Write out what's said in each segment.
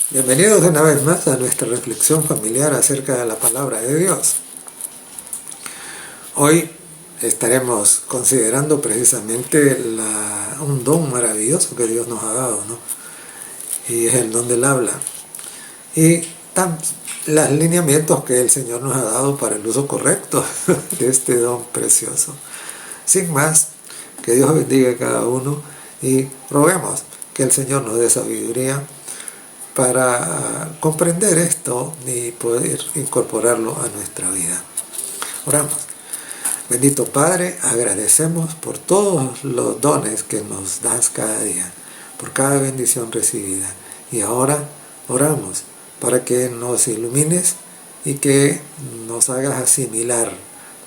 Bienvenidos una vez más a nuestra reflexión familiar acerca de la palabra de Dios. Hoy estaremos considerando precisamente un don maravilloso que Dios nos ha dado, ¿no? Y es el don del habla. Y los lineamientos que el Señor nos ha dado para el uso correcto de este don precioso. Sin más, que Dios bendiga a cada uno y roguemos que el Señor nos dé sabiduría para comprender esto y poder incorporarlo a nuestra vida. Oramos. Bendito Padre, agradecemos por todos los dones que nos das cada día, por cada bendición recibida. Y ahora oramos para que nos ilumines y que nos hagas asimilar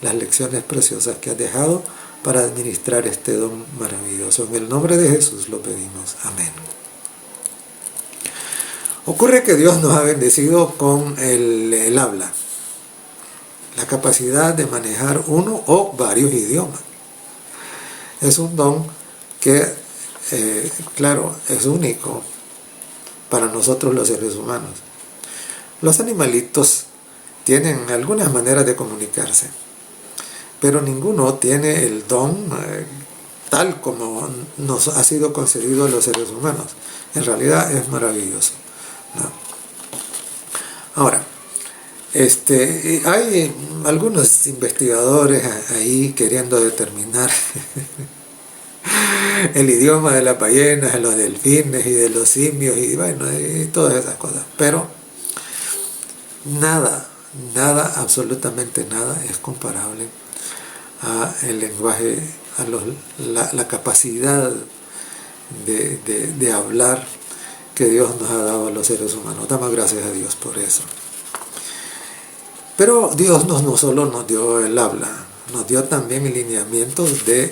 las lecciones preciosas que has dejado para administrar este don maravilloso. En el nombre de Jesús lo pedimos. Amén. Ocurre que Dios nos ha bendecido con el habla, la capacidad de manejar uno o varios idiomas. Es un don que, claro, es único para nosotros los seres humanos. Los animalitos tienen algunas maneras de comunicarse, pero ninguno tiene el don tal como nos ha sido concedido a los seres humanos. En realidad es maravilloso, ¿no? Ahora, hay algunos investigadores ahí queriendo determinar el idioma de las ballenas, de los delfines y de los simios y bueno, y todas esas cosas, pero nada, absolutamente nada es comparable a el lenguaje, a la capacidad de hablar que Dios nos ha dado a los seres humanos. Damos gracias a Dios por eso. Pero Dios no solo nos dio el habla, nos dio también lineamientos de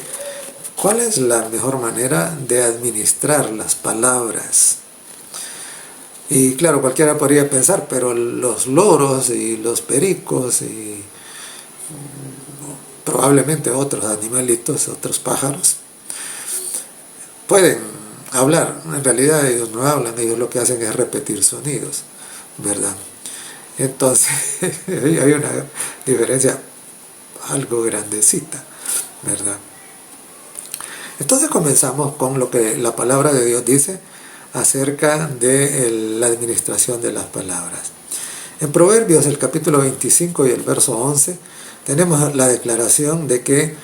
cuál es la mejor manera de administrar las palabras. Y claro, cualquiera podría pensar, pero los loros y los pericos y probablemente otros animalitos, otros pájaros, pueden hablar. En realidad ellos no hablan, ellos lo que hacen es repetir sonidos, ¿verdad? Entonces hay una diferencia algo grandecita, ¿verdad? Entonces comenzamos con lo que la palabra de Dios dice acerca de la administración de las palabras. En Proverbios, el capítulo 25 y el verso 11, tenemos la declaración de que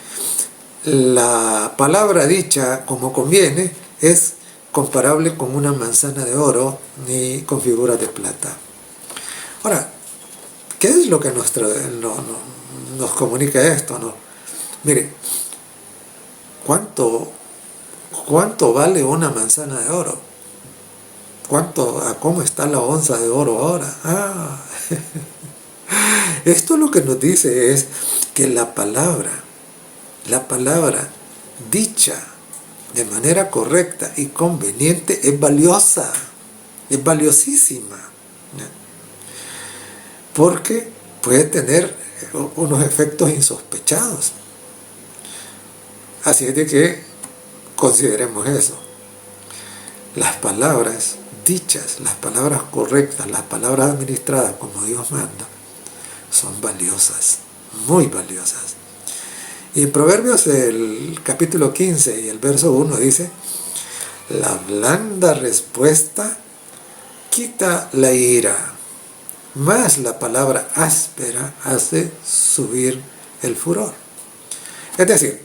la palabra dicha como conviene es comparable con una manzana de oro ni con figuras de plata. Ahora, ¿qué es lo que nos comunica esto, no? Mire, ¿cuánto vale una manzana de oro? ¿Cómo está la onza de oro ahora? Esto lo que nos dice es que la palabra dicha de manera correcta y conveniente es valiosa, es valiosísima, ¿no? Porque puede tener unos efectos insospechados. Así es de que consideremos eso. Las palabras dichas, las palabras correctas, las palabras administradas como Dios manda, son valiosas, muy valiosas. Y en Proverbios el capítulo 15 y el verso 1 dice: la blanda respuesta quita la ira, mas la palabra áspera hace subir el furor. Es decir,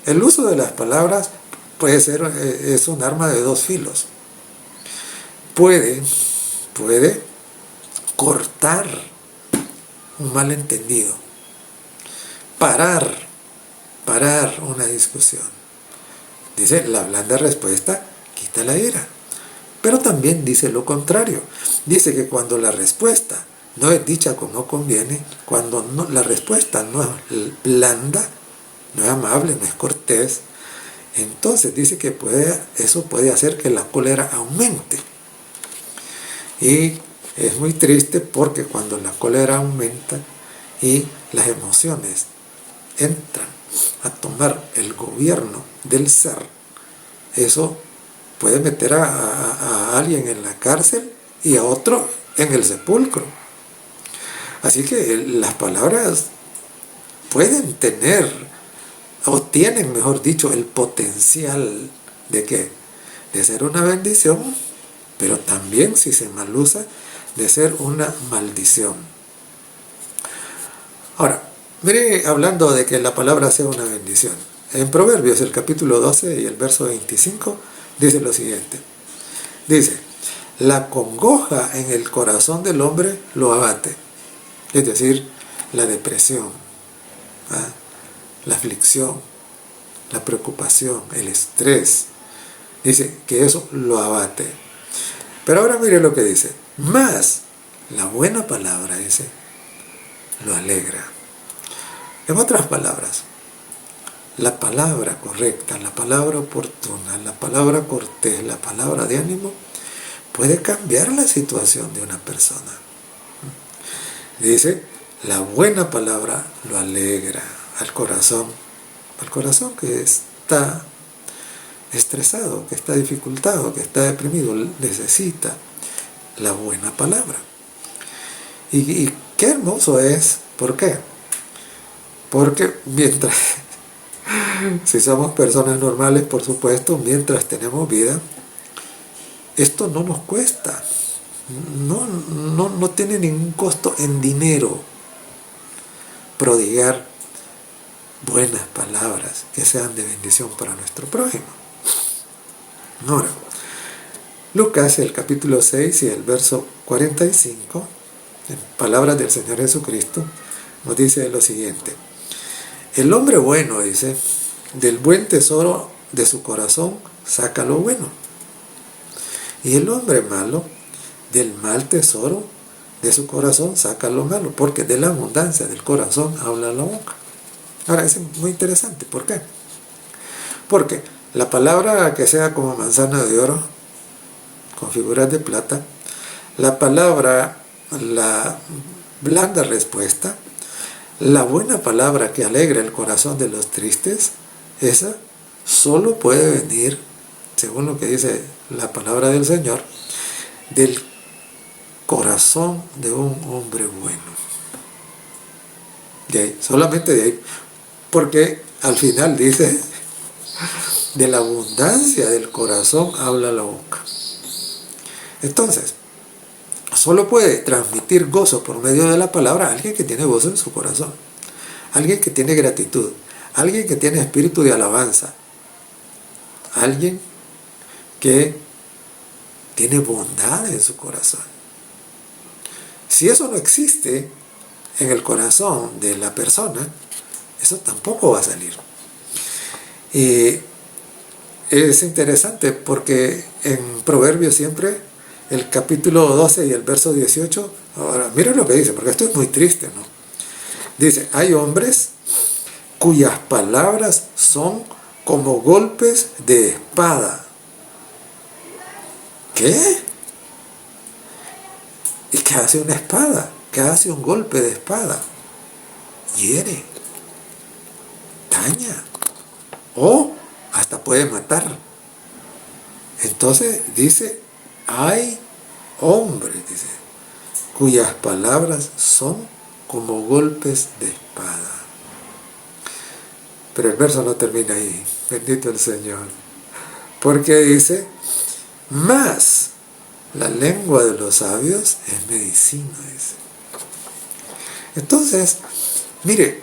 el uso de las palabras es un arma de dos filos. Puede cortar un malentendido, parar una discusión. Dice, la blanda respuesta quita la ira. Pero también dice lo contrario. Dice que cuando la respuesta no es dicha como conviene, cuando la respuesta no es blanda, no es amable, no es cortés, entonces dice que eso puede hacer que la cólera aumente. Y es muy triste porque cuando la cólera aumenta y las emociones entran a tomar el gobierno del ser, eso puede meter a alguien en la cárcel y a otro en el sepulcro. Así que las palabras pueden tener, o tienen, mejor dicho, el potencial de ¿qué? De ser una bendición, pero también, si se mal usa, de ser una maldición. Ahora, mire, hablando de que la palabra sea una bendición, en Proverbios, el capítulo 12 y el verso 25, dice lo siguiente. Dice, la congoja en el corazón del hombre lo abate. Es decir, la depresión, ¿ah? La aflicción, la preocupación, el estrés. Dice que eso lo abate. Pero ahora mire lo que dice. Más la buena palabra, dice, lo alegra. En otras palabras, la palabra correcta, la palabra oportuna, la palabra cortés, la palabra de ánimo, puede cambiar la situación de una persona. Dice, la buena palabra lo alegra al corazón que está estresado, que está dificultado, que está deprimido, necesita la buena palabra. Y qué hermoso es, ¿por qué? Porque mientras, si somos personas normales, por supuesto, mientras tenemos vida, esto no nos cuesta, no tiene ningún costo en dinero prodigar buenas palabras que sean de bendición para nuestro prójimo. Ahora, Lucas, el capítulo 6 y el verso 45, en palabras del Señor Jesucristo, nos dice lo siguiente. El hombre bueno, dice, del buen tesoro de su corazón saca lo bueno. Y el hombre malo, del mal tesoro de su corazón saca lo malo, porque de la abundancia del corazón habla la boca. Ahora, es muy interesante. ¿Por qué? Porque la palabra que sea como manzana de oro, con figuras de plata, la palabra, la blanda respuesta, la buena palabra que alegra el corazón de los tristes, esa solo puede venir, según lo que dice la palabra del Señor, del corazón de un hombre bueno. De ahí, solamente de ahí. Porque al final dice, de la abundancia del corazón habla la boca. Entonces, solo puede transmitir gozo por medio de la palabra alguien que tiene gozo en su corazón, alguien que tiene gratitud, alguien que tiene espíritu de alabanza, alguien que tiene bondad en su corazón. Si eso no existe en el corazón de la persona, eso tampoco va a salir. Y es interesante porque en Proverbios siempre, el capítulo 12 y el verso 18, ahora miren lo que dice, porque esto es muy triste, ¿no? Dice, hay hombres cuyas palabras son como golpes de espada. ¿Qué? ¿Y qué hace una espada? ¿Qué hace un golpe de espada? Hiere, daña, o hasta puede matar. Entonces dice, hay hombres, dice, cuyas palabras son como golpes de espada. Pero el verso no termina ahí, bendito el Señor, porque dice, más la lengua de los sabios es medicina, dice. Entonces, mire,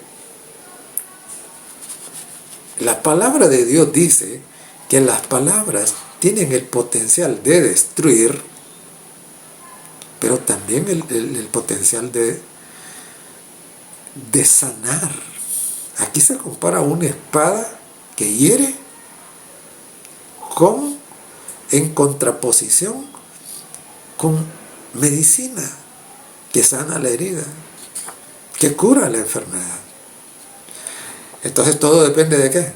la palabra de Dios dice que las palabras tienen el potencial de destruir, pero también el potencial de sanar. Aquí se compara una espada que hiere en contraposición con medicina que sana la herida, que cura la enfermedad. Entonces todo depende de qué.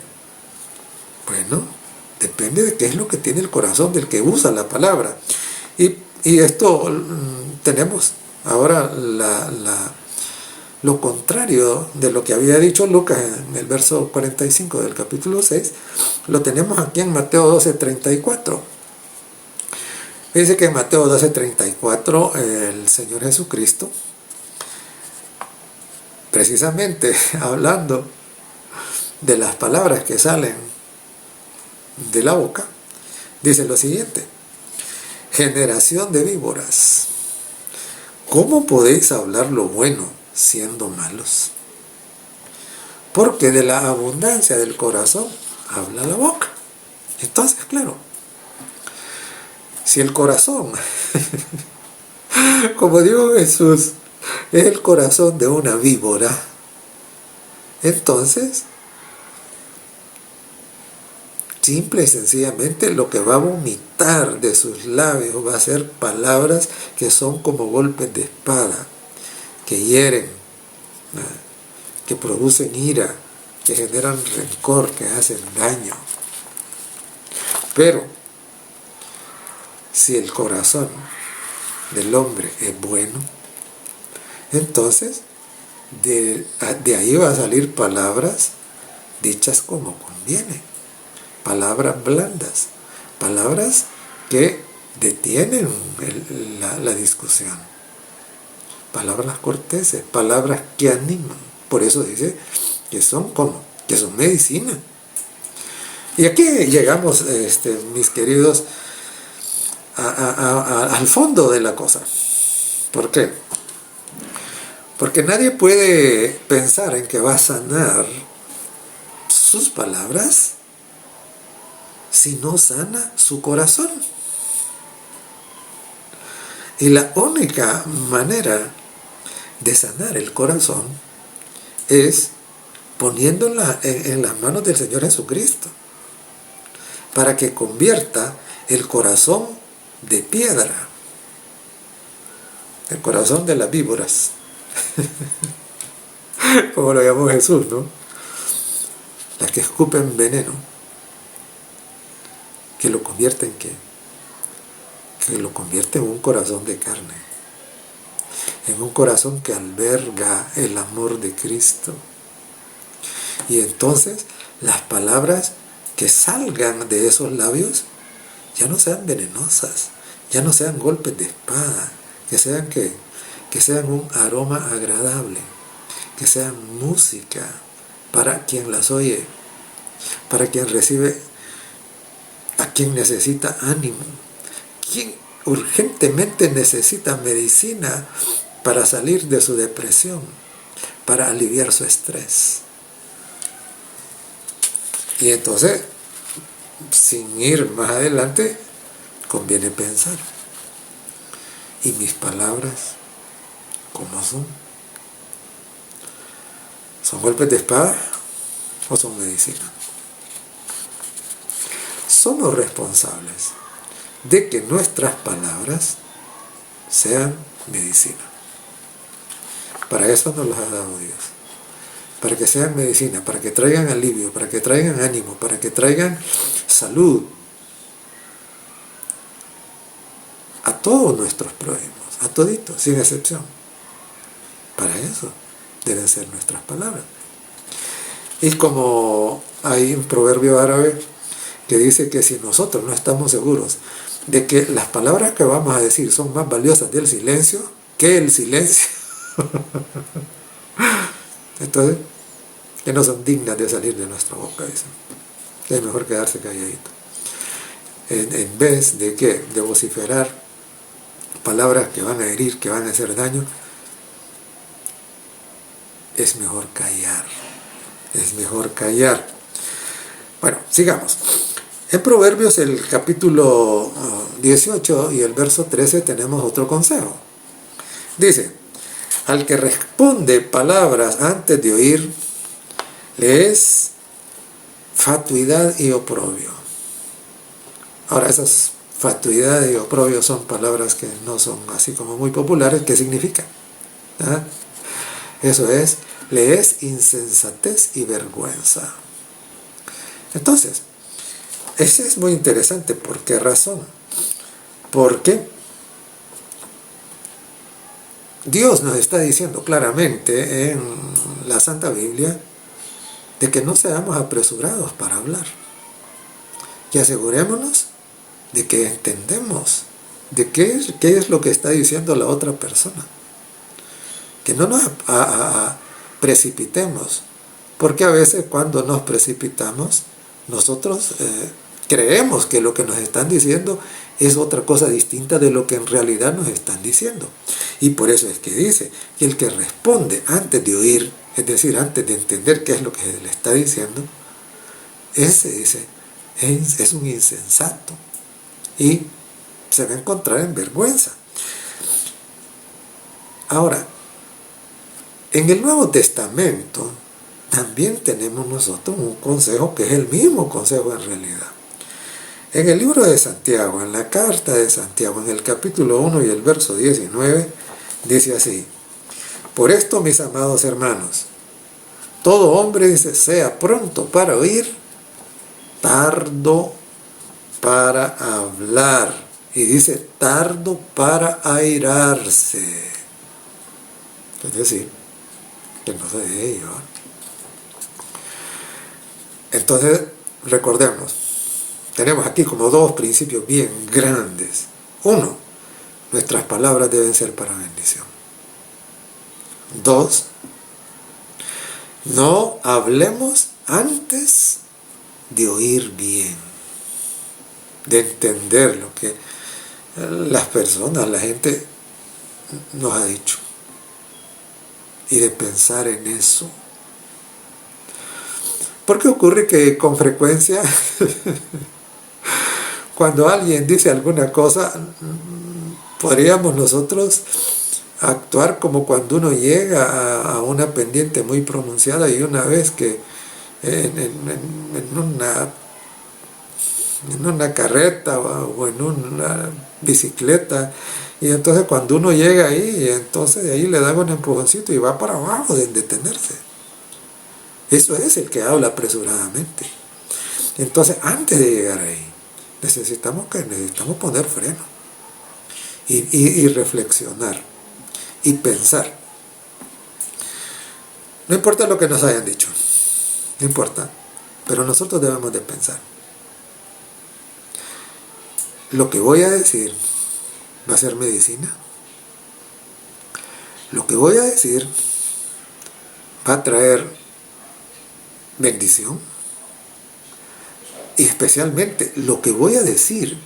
Bueno, depende de qué es lo que tiene el corazón del que usa la palabra. Y esto tenemos ahora lo contrario de lo que había dicho Lucas en el verso 45 del capítulo 6, lo tenemos aquí en Mateo 12:34. Dice que en Mateo 12:34 el Señor Jesucristo, precisamente hablando de las palabras que salen de la boca, dice lo siguiente: generación de víboras, ¿cómo podéis hablar lo bueno siendo malos? Porque de la abundancia del corazón habla la boca. Entonces, claro, si el corazón, como dijo Jesús, es el corazón de una víbora, entonces, simple y sencillamente, lo que va a vomitar de sus labios va a ser palabras que son como golpes de espada, que hieren, que producen ira, que generan rencor, que hacen daño. Pero si el corazón del hombre es bueno, entonces de ahí va a salir palabras dichas como conviene, palabras blandas, palabras que detienen la discusión, palabras corteses, palabras que animan. Por eso dice que son como, que son medicina. Y aquí llegamos, mis queridos, al fondo de la cosa. ¿Por qué? Porque nadie puede pensar en que va a sanar sus palabras si no sana su corazón. Y la única manera de sanar el corazón es poniéndola en las manos del Señor Jesucristo, para que convierta el corazón de piedra, el corazón de las víboras, como lo llamó Jesús, ¿no? Las que escupen veneno, que lo convierte en ¿qué? Que lo convierte en un corazón de carne, en un corazón que alberga el amor de Cristo. Y entonces las palabras que salgan de esos labios ya no sean venenosas, ya no sean golpes de espada, que sean que sean un aroma agradable, que sean música para quien las oye, para quien recibe, a quien necesita ánimo, quien urgentemente necesita medicina para salir de su depresión, para aliviar su estrés. Y entonces, sin ir más adelante, conviene pensar: ¿y mis palabras cómo son? ¿Son golpes de espada o son medicina? Somos responsables de que nuestras palabras sean medicina. Para eso nos las ha dado Dios. Para que sean medicina, para que traigan alivio, para que traigan ánimo, para que traigan salud a todos nuestros prójimos, a toditos, sin excepción. Para eso deben ser nuestras palabras. Y como hay un proverbio árabe que dice que si nosotros no estamos seguros de que las palabras que vamos a decir son más valiosas del silencio que el silencio, entonces, que no son dignas de salir de nuestra boca, dicen. Es mejor quedarse calladito. En vez de ¿qué? De vociferar palabras que van a herir, que van a hacer daño, es mejor callar. Es mejor callar. Bueno, sigamos. En Proverbios, el capítulo 18 y el verso 13, tenemos otro consejo. Dice: al que responde palabras antes de oír, le es fatuidad y oprobio. Ahora, esas fatuidad y oprobio son palabras que no son así como muy populares. ¿Qué significa? ¿Ah? Eso es, le es insensatez y vergüenza. Entonces, ese es muy interesante. ¿Por qué razón? Porque Dios nos está diciendo claramente en la Santa Biblia de que no seamos apresurados para hablar, que asegurémonos de que entendemos de qué es lo que está diciendo la otra persona. Que no nos precipitemos, porque a veces cuando nos precipitamos, nosotros creemos que lo que nos están diciendo es otra cosa distinta de lo que en realidad nos están diciendo. Y por eso es que dice que el que responde antes de oír, es decir, antes de entender qué es lo que se le está diciendo, ese dice, es un insensato y se va a encontrar en vergüenza. Ahora, en el Nuevo Testamento también tenemos nosotros un consejo que es el mismo consejo en realidad. En el libro de Santiago, en la carta de Santiago, en el capítulo 1 y el verso 19, dice así: por esto, mis amados hermanos, todo hombre, dice, sea pronto para oír, tardo para hablar, y dice tardo para airarse. Es decir, que no se deje llevar. Entonces, recordemos, tenemos aquí como dos principios bien grandes. Uno, nuestras palabras deben ser para bendición. Dos, no hablemos antes de oír bien, de entender lo que las personas, la gente nos ha dicho, y de pensar en eso. Porque ocurre que con frecuencia cuando alguien dice alguna cosa, podríamos nosotros actuar como cuando uno llega a una pendiente muy pronunciada, y una vez que en una carreta o en una bicicleta, y entonces cuando uno llega ahí, entonces de ahí le dan un empujoncito y va para abajo sin detenerse. Eso es el que habla apresuradamente. Entonces, antes de llegar ahí, necesitamos poner freno y reflexionar y pensar. No importa lo que nos hayan dicho, no importa, pero nosotros debemos de pensar. Lo que voy a decir va a ser medicina. Lo que voy a decir va a traer bendición. Y especialmente lo que voy a decir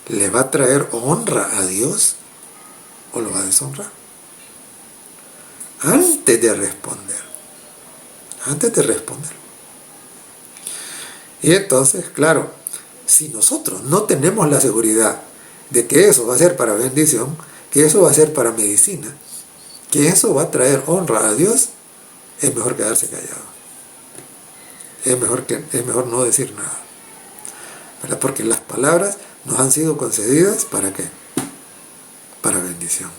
le va a traer honra a Dios o lo va a deshonrar. Antes de responder. Y entonces, claro, si nosotros no tenemos la seguridad de que eso va a ser para bendición, que eso va a ser para medicina, que eso va a traer honra a Dios, es mejor quedarse callado. Es mejor no decir nada, ¿verdad? Porque las palabras nos han sido concedidas ¿para qué? Para bendición,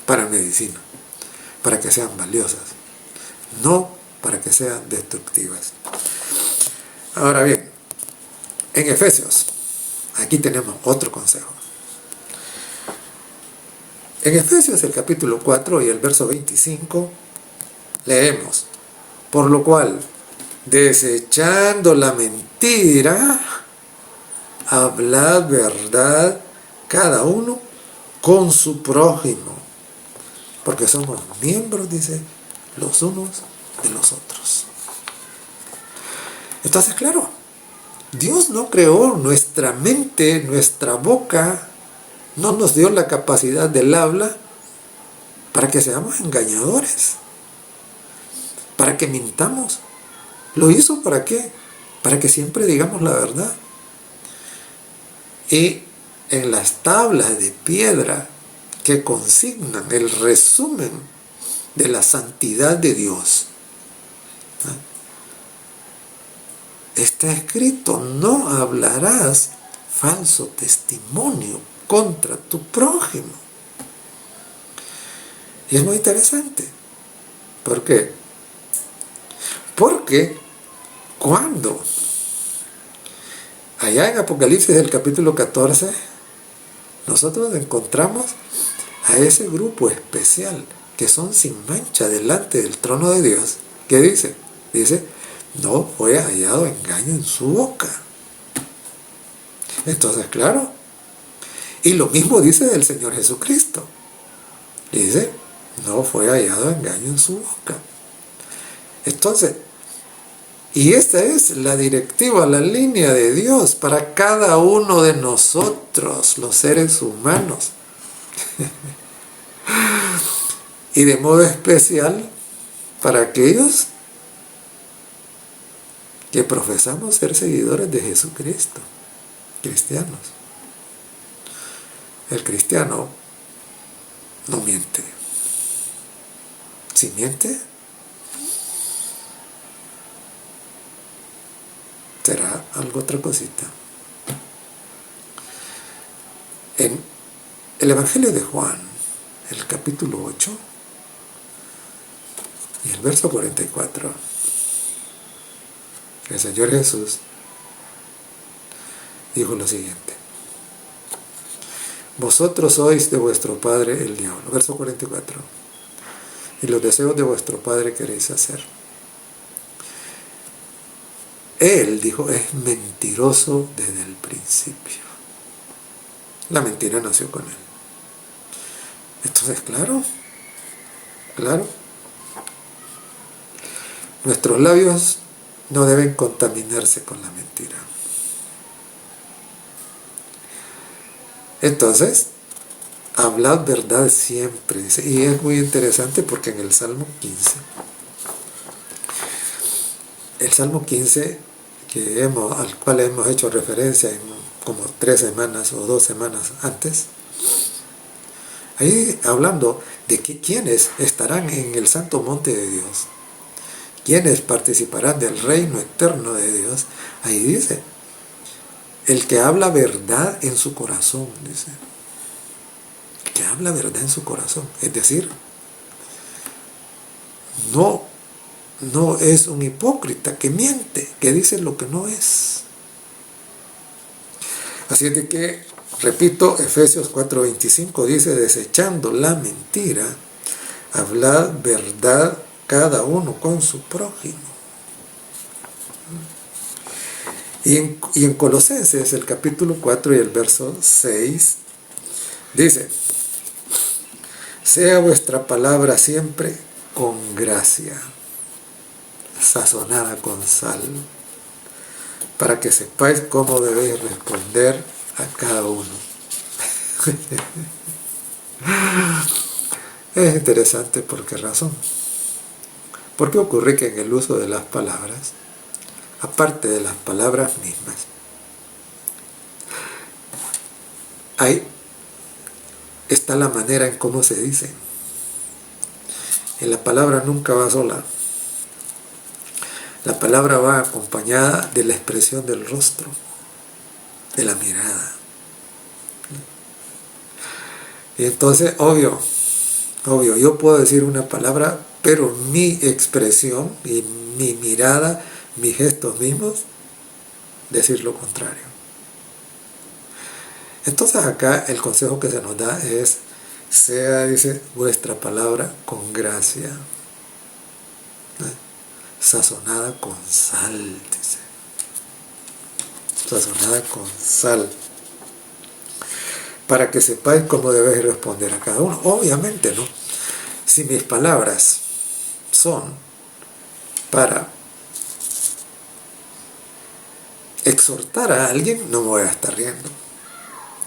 para medicina, para que sean valiosas, no para que sean destructivas. Ahora bien, en Efesios, aquí tenemos otro consejo. En Efesios, el capítulo 4 y el verso 25, leemos: por lo cual, desechando la mentira, hablad verdad cada uno con su prójimo, porque somos miembros, dice, los unos de los otros. Entonces, claro, Dios no creó nuestra mente, nuestra boca, no nos dio la capacidad del habla para que seamos engañadores, para que mintamos. ¿Lo hizo para qué? Para que siempre digamos la verdad. Y en las tablas de piedra que consignan el resumen de la santidad de Dios, está escrito: no hablarás falso testimonio contra tu prójimo. Y es muy interesante. ¿Por qué? Porque cuando allá en Apocalipsis del capítulo 14, nosotros encontramos a ese grupo especial que son sin mancha delante del trono de Dios, ¿qué dice? Dice: no fue hallado engaño en su boca. Entonces, claro, Y lo mismo dice del Señor Jesucristo. Dice, no fue hallado engaño en su boca. Entonces, y esta es la directiva, la línea de Dios para cada uno de nosotros, los seres humanos. Y de modo especial para aquellos que profesamos ser seguidores de Jesucristo, cristianos. El cristiano no miente. Si miente, será algo otra cosita. En el Evangelio de Juan, el capítulo 8 y el verso 44, el Señor Jesús dijo lo siguiente: vosotros sois de vuestro padre el diablo. Verso 44. Y los deseos de vuestro padre queréis hacer. Él, dijo, es mentiroso desde el principio. La mentira nació con él. Entonces, claro, nuestros labios no deben contaminarse con la mentira. Entonces, hablad verdad siempre, dice. Y es muy interesante porque en el Salmo 15, al cual hemos hecho referencia en como 3 semanas o 2 semanas antes, ahí hablando de que quienes estarán en el santo monte de Dios, quienes participarán del reino eterno de Dios, ahí dice, el que habla verdad en su corazón, dice. El que habla verdad en su corazón. Es decir, no es un hipócrita que miente, que dice lo que no es. Así es de que, repito, Efesios 4:25 dice, desechando la mentira, hablad verdad cada uno con su prójimo. Y en Colosenses, el capítulo 4 y el verso 6, dice, sea vuestra palabra siempre con gracia, sazonada con sal, para que sepáis cómo debéis responder a cada uno. Es interesante, ¿por qué razón? Porque ocurre que en el uso de las palabras, aparte de las palabras mismas, ahí está la manera en cómo se dice. Y la palabra nunca va sola. La palabra va acompañada de la expresión del rostro, de la mirada. Y entonces, obvio, yo puedo decir una palabra, pero mi expresión y mi mirada, mis gestos mismos, decir lo contrario. Entonces acá el consejo que se nos da es, sea, dice, vuestra palabra con gracia, sazonada con sal, dice. Sazonada con sal. Para que sepáis cómo debéis responder a cada uno. Obviamente, ¿no? Si mis palabras son para exhortar a alguien, no me voy a estar riendo.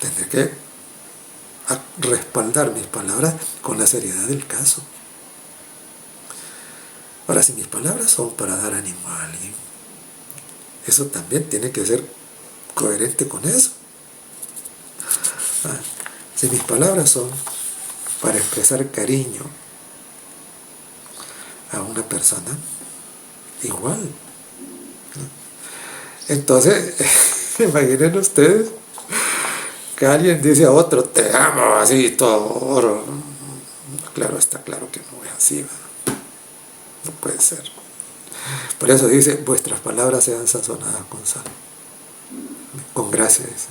Tendré que respaldar mis palabras con la seriedad del caso. Ahora, si mis palabras son para dar ánimo a alguien, eso también tiene que ser coherente con eso. Si mis palabras son para expresar cariño a una persona, igual. Entonces, imaginen ustedes que alguien dice a otro, te amo, así, todo. Claro, está claro que no es así, ¿verdad? No puede ser. Por eso dice, vuestras palabras sean sazonadas con sal, con gracia, dice,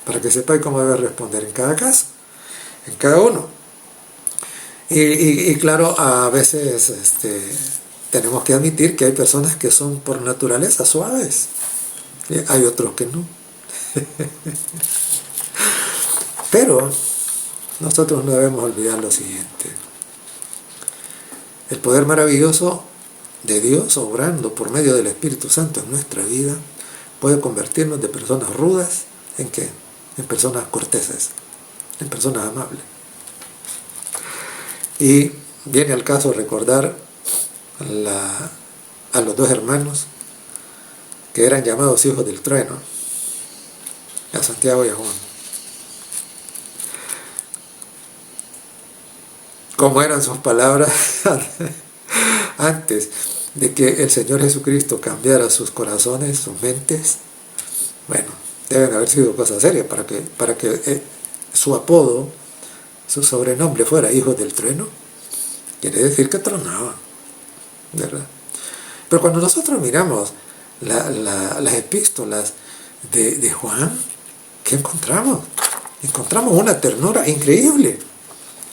para que sepáis cómo debe responder en cada caso, en cada uno. Y claro, a veces tenemos que admitir que hay personas que son por naturaleza suaves, y hay otros que no. Pero nosotros no debemos olvidar lo siguiente. El poder maravilloso de Dios obrando por medio del Espíritu Santo en nuestra vida puede convertirnos de personas rudas ¿en qué? En personas corteses, en personas amables. Y viene al caso recordar a los dos hermanos que eran llamados hijos del trueno, a Santiago y a Juan. ¿Cómo eran sus palabras antes de que el Señor Jesucristo cambiara sus corazones, sus mentes? Bueno, deben haber sido cosas serias para que su apodo, su sobrenombre fuera hijos del trueno. Quiere decir que tronaban, ¿verdad? Pero cuando nosotros miramos las epístolas de Juan, ¿qué encontramos? Encontramos una ternura increíble.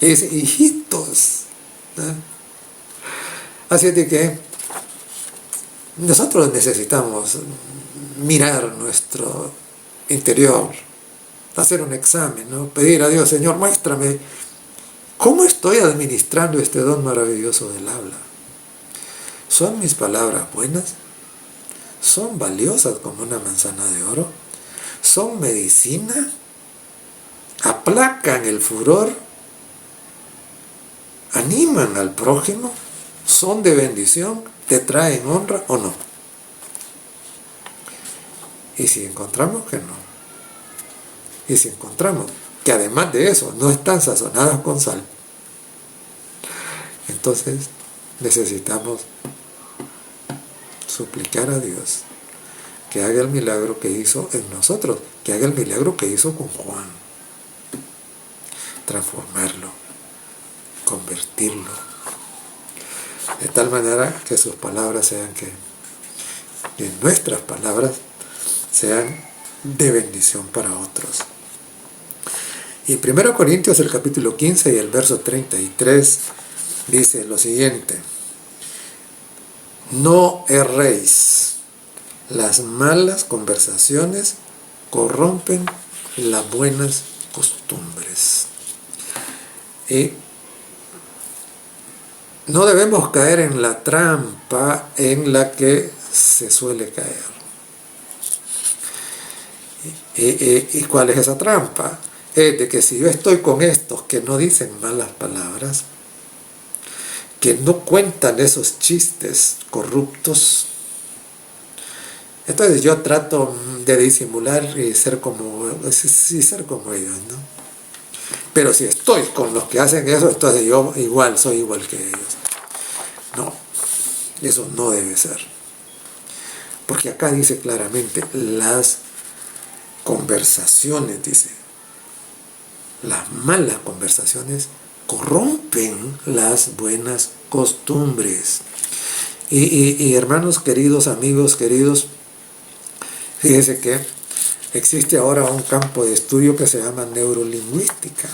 Y dice, hijitos, ¿no? Así es de que nosotros necesitamos mirar nuestro interior, hacer un examen, ¿no? Pedir a Dios, Señor, muéstrame cómo estoy administrando este don maravilloso del habla. ¿Son mis palabras buenas? ¿Son valiosas como una manzana de oro? ¿Son medicina? ¿Aplacan el furor? ¿Animan al prójimo? ¿Son de bendición? ¿Te traen honra o no? Y si encontramos que no, y si encontramos que además de eso no están sazonadas con sal, entonces necesitamos suplicar a Dios que haga el milagro que hizo en nosotros, que haga el milagro que hizo con Juan, transformarlo, convertirlo, de tal manera que sus palabras sean que nuestras palabras sean de bendición para otros. Y 1 Corintios el capítulo 15 y el verso 33 dice lo siguiente: no erréis, las malas conversaciones corrompen las buenas costumbres. Y no debemos caer en la trampa en la que se suele caer. ¿Y cuál es esa trampa? Es de que si yo estoy con estos que no dicen malas palabras, que no cuentan esos chistes corruptos, entonces yo trato de disimular y ser como ellos, ¿no? Pero si estoy con los que hacen eso, entonces yo soy igual que ellos. No, eso no debe ser. Porque acá dice claramente, las conversaciones, dice, las malas conversaciones corrompen las buenas costumbres. Y hermanos queridos, amigos queridos, fíjense que existe ahora un campo de estudio que se llama neurolingüística.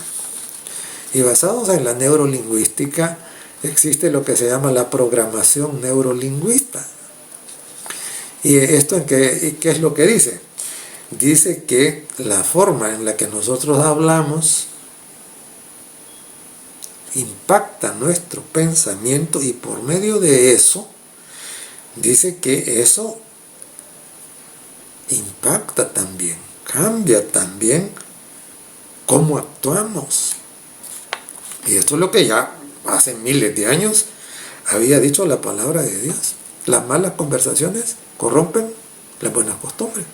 Y basados en la neurolingüística existe lo que se llama la programación neurolingüista. ¿Y esto qué es lo que dice? Dice que la forma en la que nosotros hablamos impacta nuestro pensamiento y por medio de eso, dice que eso impacta también, cambia también cómo actuamos. Y esto es lo que ya hace miles de años había dicho la palabra de Dios. Las malas conversaciones corrompen las buenas costumbres.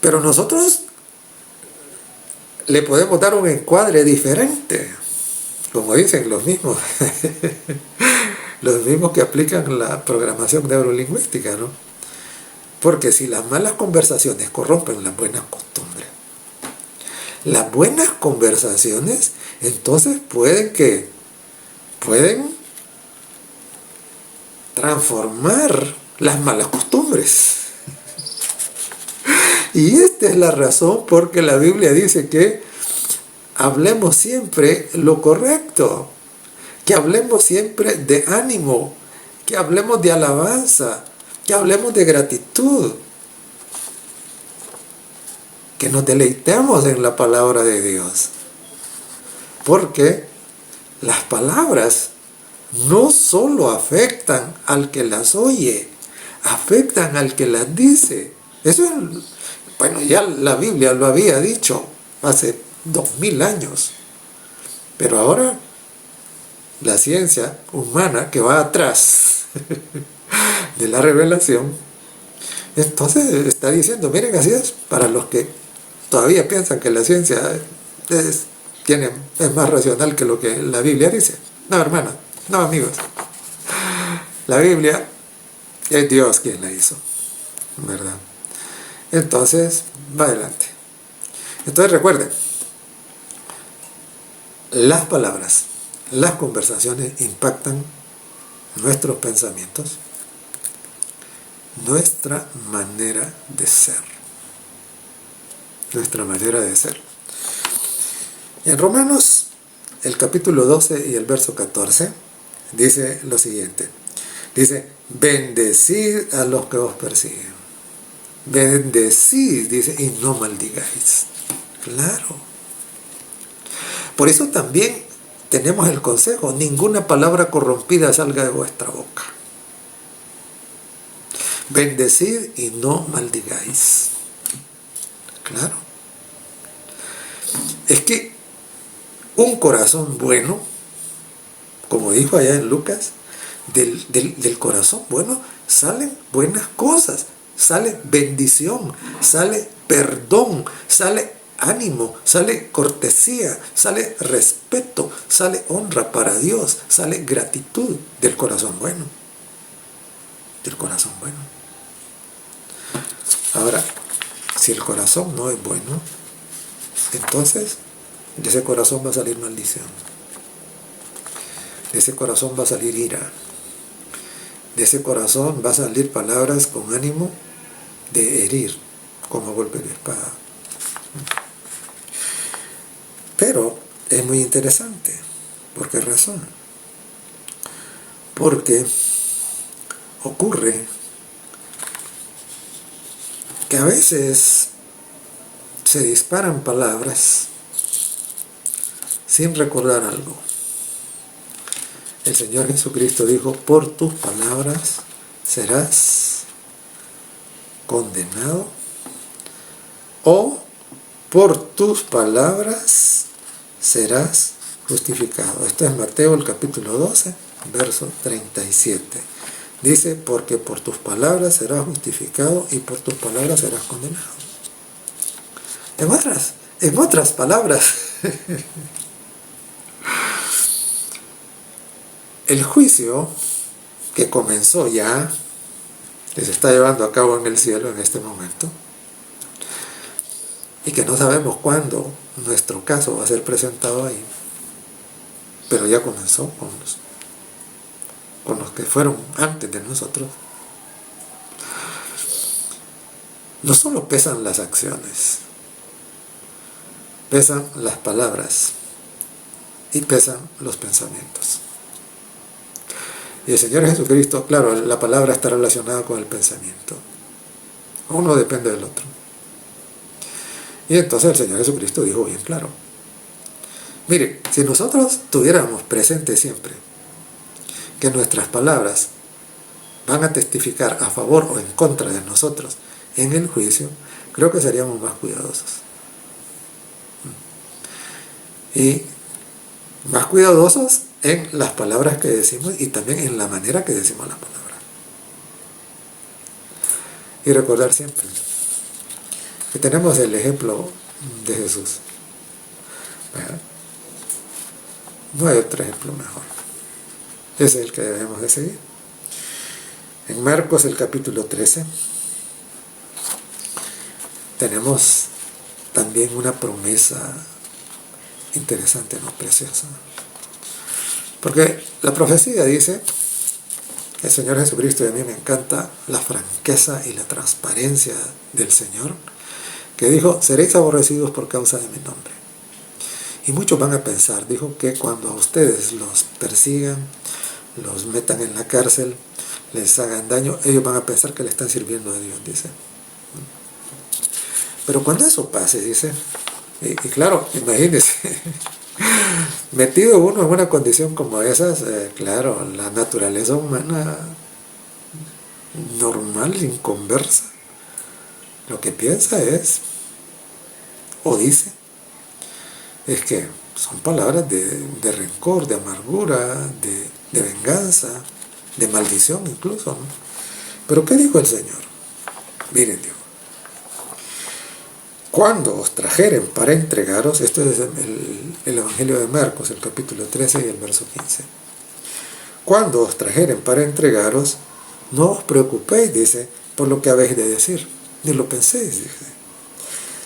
Pero nosotros le podemos dar un encuadre diferente, como dicen los mismos que aplican la programación neurolingüística, ¿no? Porque si las malas conversaciones corrompen las buenas costumbres, las buenas conversaciones entonces pueden transformar las malas costumbres. Y esta es la razón por que la Biblia dice que hablemos siempre lo correcto, que hablemos siempre de ánimo, que hablemos de alabanza, que hablemos de gratitud. que nos deleitemos en la palabra de Dios. Porque las palabras no solo afectan al que las oye, afectan al que las dice. Eso es, bueno, ya la Biblia lo había dicho hace 2000 años. Pero ahora la ciencia humana que va atrás de la revelación, entonces está diciendo, miren, así es, para los que todavía piensan que la ciencia es más racional que lo que la Biblia dice. No, hermano, no, amigos. La Biblia es Dios quien la hizo, ¿verdad? Entonces, va adelante. Entonces recuerden, las palabras, las conversaciones impactan nuestros pensamientos, nuestra manera de ser. Nuestra manera de ser. En Romanos, el capítulo 12 y el verso 14, dice lo siguiente. Dice, bendecid a los que os persiguen. Bendecid, dice, y no maldigáis. Claro. Por eso también tenemos el consejo, ninguna palabra corrompida salga de vuestra boca. Bendecid y no maldigáis. Claro. Es que un corazón bueno, como dijo allá en Lucas, del corazón bueno salen buenas cosas, sale bendición, sale perdón, sale ánimo, sale cortesía, sale respeto, sale honra para Dios, sale gratitud del corazón bueno. Del corazón bueno. Ahora, si el corazón no es bueno, entonces de ese corazón va a salir maldición. De ese corazón va a salir ira. De ese corazón va a salir palabras con ánimo de herir, como golpe de espada. Pero es muy interesante. ¿Por qué razón? Porque ocurre que a veces se disparan palabras sin recordar algo. El Señor Jesucristo dijo, por tus palabras serás condenado, o por tus palabras serás justificado. Esto es Mateo el capítulo 12, verso 37. Dice, porque por tus palabras serás justificado y por tus palabras serás condenado. En otras palabras, el juicio que comenzó ya, que se está llevando a cabo en el cielo en este momento, y que no sabemos cuándo nuestro caso va a ser presentado ahí, pero ya comenzó con los que fueron antes de nosotros. No solo pesan las acciones, pesan las palabras y pesan los pensamientos. Y el Señor Jesucristo, claro, la palabra está relacionada con el pensamiento. Uno depende del otro. Y entonces el Señor Jesucristo dijo bien claro. Mire, si nosotros tuviéramos presente siempre que nuestras palabras van a testificar a favor o en contra de nosotros en el juicio, creo que seríamos más cuidadosos. Y más cuidadosos en las palabras que decimos y también en la manera que decimos las palabras. Y recordar siempre que tenemos el ejemplo de Jesús. No hay otro ejemplo mejor. Ese es el que debemos de seguir. En Marcos el capítulo 13 tenemos también una promesa interesante, no preciosa. Porque la profecía dice, el Señor Jesucristo, y a mí me encanta la franqueza y la transparencia del Señor, que dijo, seréis aborrecidos por causa de mi nombre. Y muchos van a pensar, dijo, que cuando a ustedes los persigan, los metan en la cárcel, les hagan daño, ellos van a pensar que le están sirviendo a Dios, dice. Pero cuando eso pase, dice, y claro, imagínense, metido uno en una condición como esas, claro, la naturaleza humana normal, inconversa, lo que piensa es, o dice, es que son palabras de rencor, de amargura, de venganza, de maldición incluso, ¿no? Pero ¿qué dijo el Señor? Miren, dijo, cuando os trajeren para entregaros, esto es el Evangelio de Marcos, el capítulo 13 y el verso 15. Cuando os trajeren para entregaros, no os preocupéis, dice, por lo que habéis de decir, ni lo penséis, dice,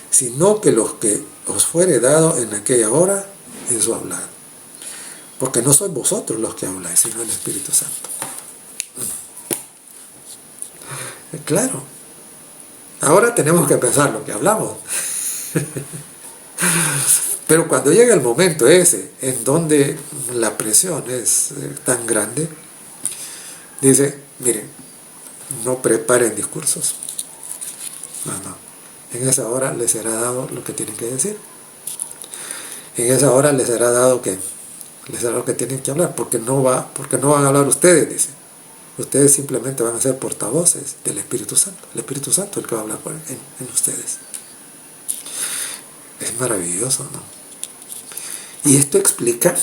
sino que los que os fuere dado en aquella hora, eso hablad. Porque no sois vosotros los que habláis, sino el Espíritu Santo. Claro. Ahora tenemos que pensar lo que hablamos. Pero cuando llega el momento ese, en donde la presión es tan grande, dice, miren, no preparen discursos. No. En esa hora les será dado lo que tienen que decir. En esa hora les será dado que les será lo que tienen que hablar, porque no van a hablar ustedes, dice. Ustedes simplemente van a ser portavoces del Espíritu Santo. El Espíritu Santo es el que va a hablar en ustedes. Es maravilloso, ¿no? Y esto explica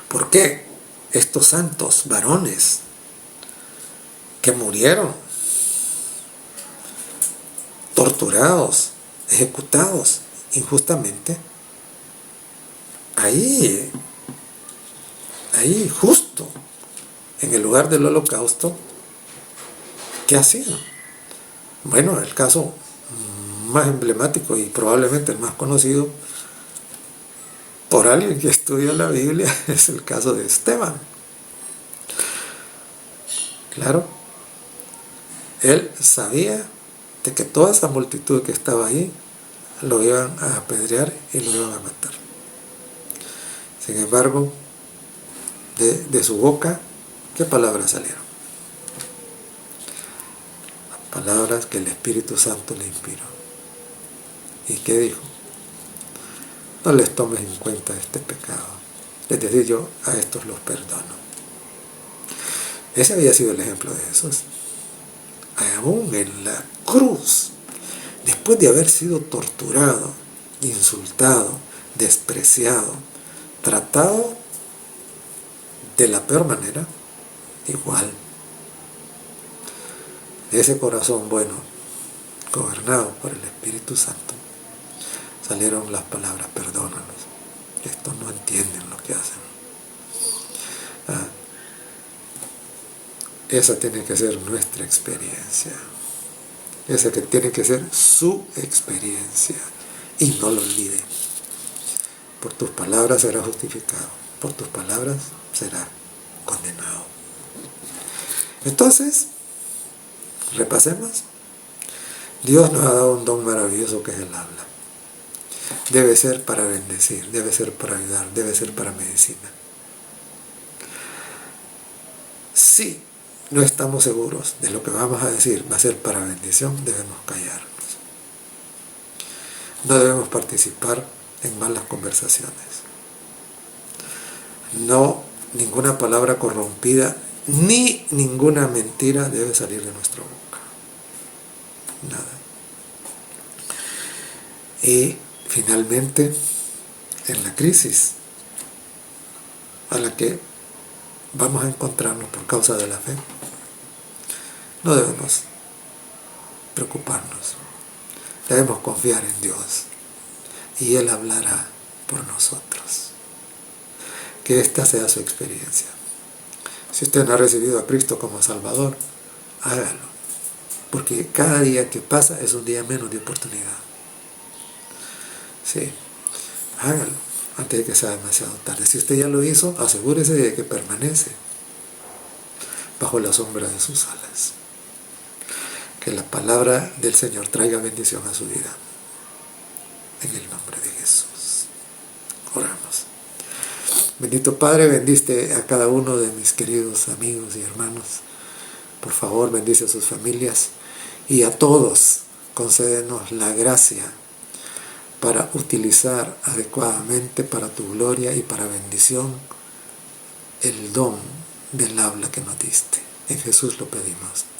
por qué estos santos varones que murieron, torturados, ejecutados injustamente, ahí justo en el lugar del holocausto, ¿qué hacían? Bueno, el caso más emblemático y probablemente el más conocido por alguien que estudia la Biblia es el caso de Esteban. Claro, él sabía de que toda esa multitud que estaba ahí lo iban a apedrear y lo iban a matar. Sin embargo, de su boca, ¿qué palabras salieron? Palabras que el Espíritu Santo le inspiró. ¿Y qué dijo? No les tomes en cuenta este pecado. Es decir, yo a estos los perdono. Ese había sido el ejemplo de Jesús. Aún en la cruz, después de haber sido torturado, insultado, despreciado, tratado de la peor manera, igual. De ese corazón bueno, gobernado por el Espíritu Santo, salieron las palabras, perdónalos, estos no entienden lo que hacen. Esa tiene que ser nuestra experiencia. Esa que tiene que ser su experiencia. Y no lo olvide. Por tus palabras será justificado. Por tus palabras será condenado. Entonces, repasemos. Dios nos ha dado un don maravilloso que es el habla. Debe ser para bendecir, debe ser para ayudar, debe ser para medicina. Si no estamos seguros de lo que vamos a decir va a ser para bendición, debemos callarnos. No debemos participar en malas conversaciones. No, ninguna palabra corrompida ni ninguna mentira debe salir de nuestra boca. Nada. Y finalmente, en la crisis a la que vamos a encontrarnos por causa de la fe, no debemos preocuparnos. Debemos confiar en Dios y Él hablará por nosotros. Que esta sea su experiencia. Si usted no ha recibido a Cristo como Salvador, hágalo. Porque cada día que pasa es un día menos de oportunidad. Sí, hágalo antes de que sea demasiado tarde. Si usted ya lo hizo, asegúrese de que permanece bajo la sombra de sus alas. Que la palabra del Señor traiga bendición a su vida. En el nombre de Jesús. Oramos. Bendito Padre, bendice a cada uno de mis queridos amigos y hermanos. Por favor, bendice a sus familias y a todos concédenos la gracia para utilizar adecuadamente para tu gloria y para bendición el don del habla que nos diste. En Jesús lo pedimos.